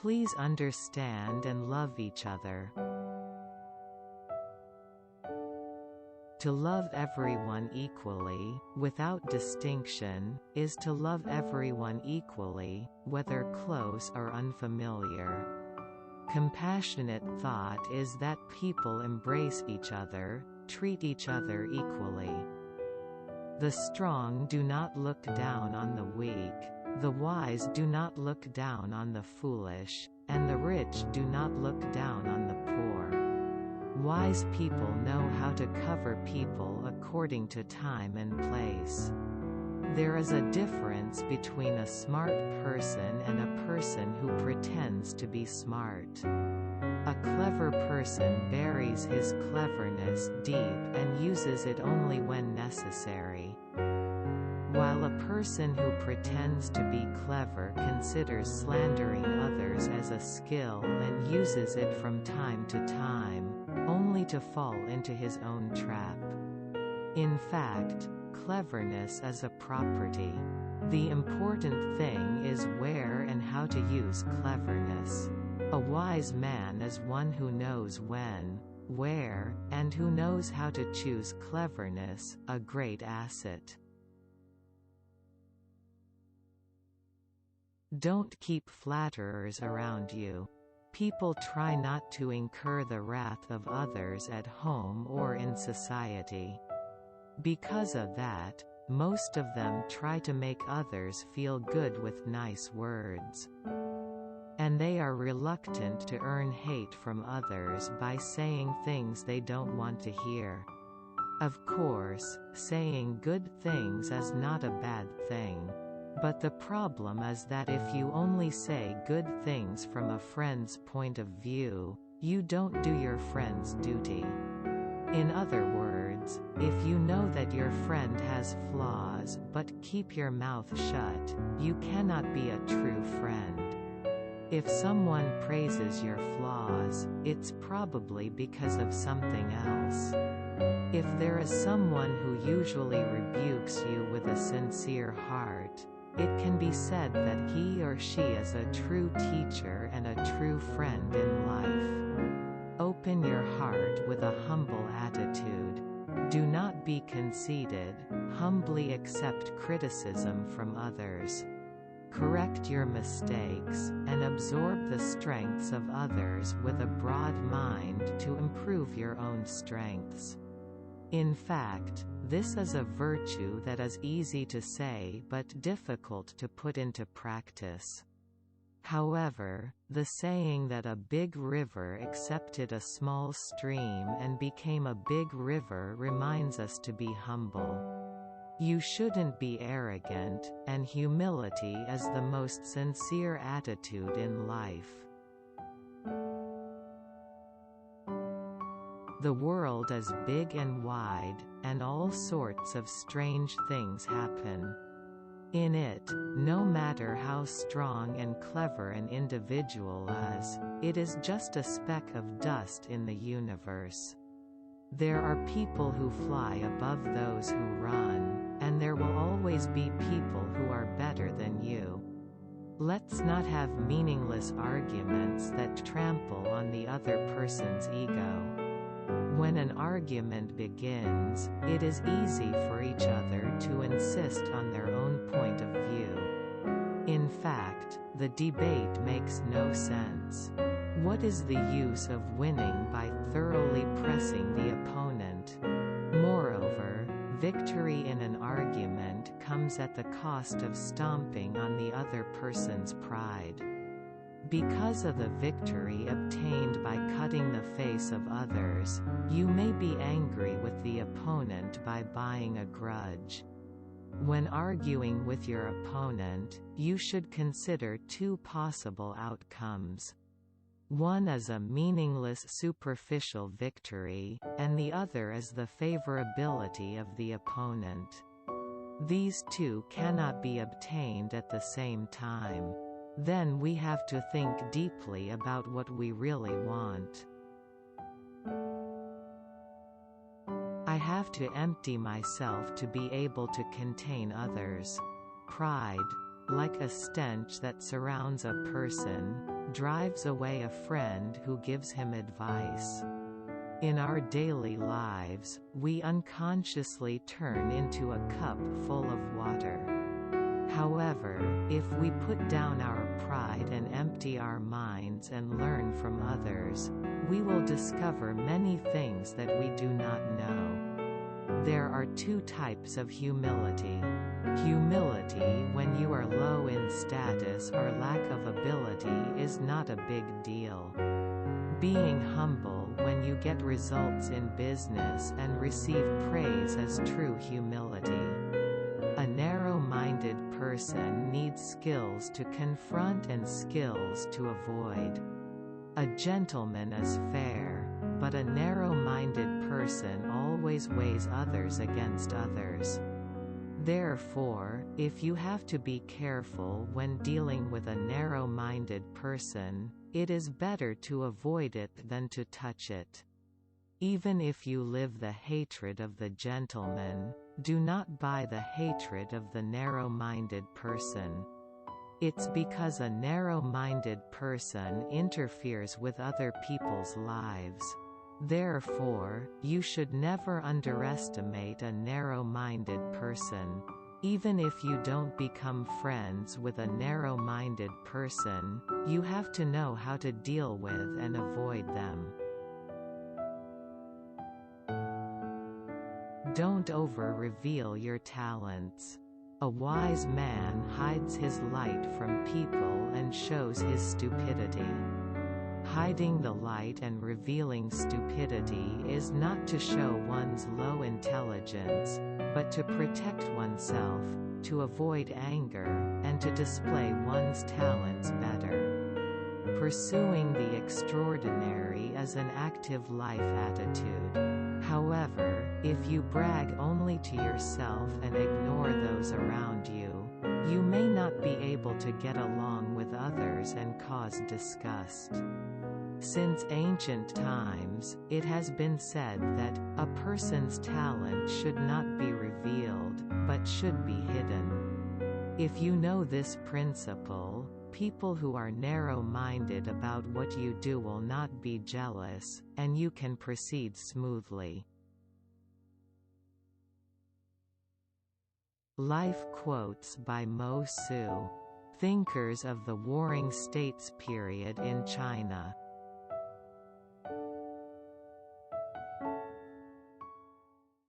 Please understand and love each other. To love everyone equally, without distinction, is to love everyone equally, whether close or unfamiliar. Compassionate thought is that people embrace each other, treat each other equally. The strong do not look down on the weak, the wise do not look down on the foolish, and the rich do not look down on the poor. Wise people know how to cover people according to time and place. There is a difference between a smart person and a person who pretends to be smart. A clever person buries his cleverness deep and uses it only when necessary. While a person who pretends to be clever considers slandering others as a skill and uses it from time to time, only to fall into his own trap. In fact, cleverness is a property. The important thing is where and how to use cleverness. A wise man is one who knows when, where, and who knows how to choose cleverness, a great asset. Don't keep flatterers around you. People try not to incur the wrath of others at home or in society. Because of that, most of them try to make others feel good with nice words. And they are reluctant to earn hate from others by saying things they don't want to hear. Of course, saying good things is not a bad thing. But the problem is that if you only say good things from a friend's point of view, you don't do your friend's duty. In other words, if you know that your friend has flaws but keep your mouth shut, you cannot be a true friend. If someone praises your flaws, it's probably because of something else. If there is someone who usually rebukes you with a sincere heart, it can be said that he or she is a true teacher and a true friend in life. Open your heart with a humble attitude. Do not be conceited, humbly accept criticism from others. Correct your mistakes, and absorb the strengths of others with a broad mind to improve your own strengths. In fact, this is a virtue that is easy to say but difficult to put into practice. However, the saying that a big river accepted a small stream and became a big river reminds us to be humble. You shouldn't be arrogant, and humility is the most sincere attitude in life. The world is big and wide, and all sorts of strange things happen. In it, no matter how strong and clever an individual is, it is just a speck of dust in the universe. There are people who fly above those who run, and there will always be people who are better than you. Let's not have meaningless arguments that trample on the other person's ego. When an argument begins, it is easy for each other to insist on their own point of view. In fact, the debate makes no sense. What is the use of winning by thoroughly pressing the opponent? Moreover, victory in an argument comes at the cost of stomping on the other person's pride. Because of the victory obtained by cutting the face of others, you may be angry with the opponent by buying a grudge. When arguing with your opponent, you should consider two possible outcomes. One is a meaningless superficial victory, and the other is the favorability of the opponent. These two cannot be obtained at the same time. Then we have to think deeply about what we really want. I have to empty myself to be able to contain others. Pride, like a stench that surrounds a person, drives away a friend who gives him advice. In our daily lives, we unconsciously turn into a cup full of water. However, if we put down our pride and empty our minds and learn from others, we will discover many things that we do not know. There are two types of humility. Humility when you are low in status or lack of ability is not a big deal. Being humble when you get results in business and receive praise is true humility. A narrow-minded person needs skills to confront and skills to avoid. A gentleman is fair, but a narrow-minded person always weighs others against others. Therefore, if you have to be careful when dealing with a narrow-minded person, it is better to avoid it than to touch it. Even if you live the hatred of the gentleman, do not buy the hatred of the narrow-minded person. It's because a narrow-minded person interferes with other people's lives. Therefore, you should never underestimate a narrow-minded person. Even if you don't become friends with a narrow-minded person, you have to know how to deal with and avoid them. Don't over-reveal your talents. A wise man hides his light from people and shows his stupidity. Hiding the light and revealing stupidity is not to show one's low intelligence, but to protect oneself, to avoid anger, and to display one's talents better. Pursuing the extraordinary is an active life attitude. However, if you brag only to yourself and ignore those around you, you may not be able to get along with others and cause disgust. Since ancient times, it has been said that a person's talent should not be revealed, but should be hidden. If you know this principle, people who are narrow-minded about what you do will not be jealous, and you can proceed smoothly. Life quotes by Mo-tzu. Thinkers of the Warring States period in China.